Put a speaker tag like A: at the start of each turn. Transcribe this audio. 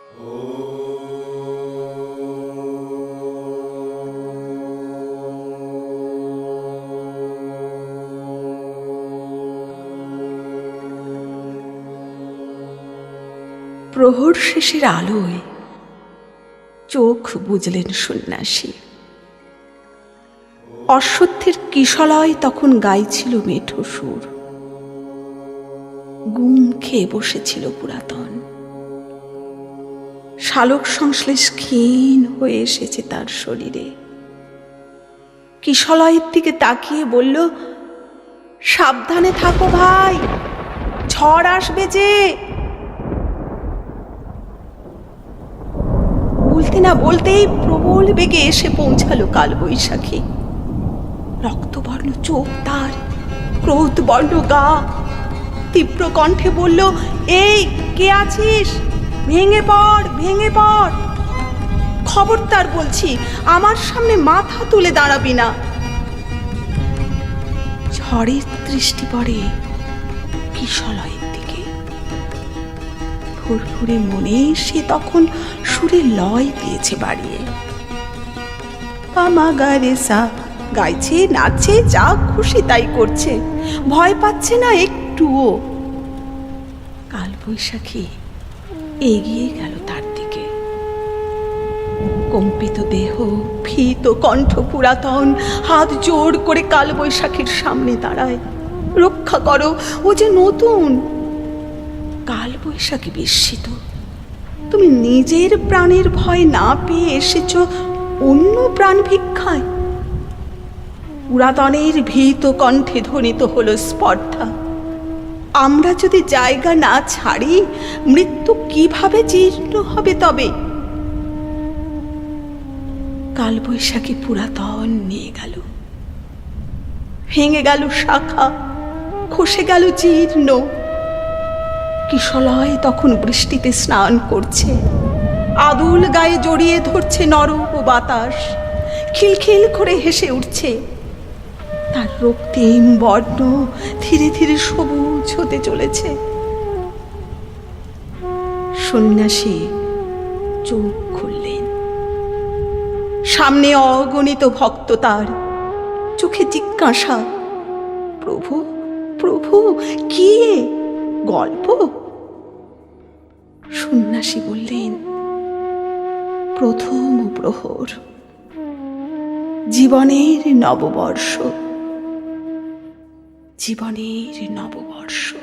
A: প্রহর শেষের আলোয় চোখ বুজলেন সন্ন্যাসী। অশ্বত্থের কিশলয় তখন গাইছিল মেঠো সুর। গুম খেয়ে বসেছিল পুরাতন। শালক সংশ্লেষ ক্ষীণ হয়ে এসেছে তার শরীরে। কিশলয়ের দিকে তাকিয়ে বলল, সাবধানে থাকো ভাই, ঝড় আসবে যে। বলতে না বলতেই প্রবল বেগে এসে পৌঁছালো কালবৈশাখী। রক্তবর্ণ চোখ তার, ক্রোধবর্ণ গা। তীব্র কণ্ঠে বলল, এই কে আছিস? ভেঙে পড়, ভেঙে পড়। খবরদার বলছি, আমার সামনে মাথা তুলে দাঁড়াবি না। ঝড়ের দৃষ্টি পড়ে কিশলয়ের দিকে। ফুরফুরে মনে সে তখন সুরে লয় দিয়েছে বাড়িয়ে। পামা গা রে সা গাইছে, নাচছে, যা খুশি তাই করছে, ভয় পাচ্ছে না একটুও। কালবৈশাখী এগিয়ে গেল তার দিকে। কম্পিত দেহ, ভীত কণ্ঠ পুরাতন, হাত জোর করে কালবৈশাখীর সামনে দাঁড়ায়। রক্ষা করো, ও যে নতুন। কালবৈশাখী বিস্মিত। তুমি নিজের প্রাণের ভয় না পেয়ে এসেছ অন্য প্রাণ ভিক্ষায়। পুরাতনের ভীত কণ্ঠে ধ্বনিত হলো স্পর্ধা। আমরা যদি জায়গা না ছাড়ি, মৃত্যু কিভাবে জীর্ণ হবে তবে? কালবৈশাখী পুরাতন নিয়ে গেল। ভেঙে গেল শাখা, খসে গেল জীর্ণ। কিশলয় তখন বৃষ্টিতে স্নান করছে। আদুল গায়ে জড়িয়ে ধরছে নরম বাতাস। খিলখিল করে হেসে উঠছে। তার রক্তিম বর্ণ ধীরে ধীরে সবুজ হতে চলেছে। সন্ন্যাসী চোখ খুললেন। সামনে অগণিত ভক্ত তার। চোখে জিজ্ঞাসা, প্রভু প্রভু কি গল্প? সন্ন্যাসী বললেন, প্রথম প্রহর, জীবনের নববর্ষ, জীবনের নববর্ষ।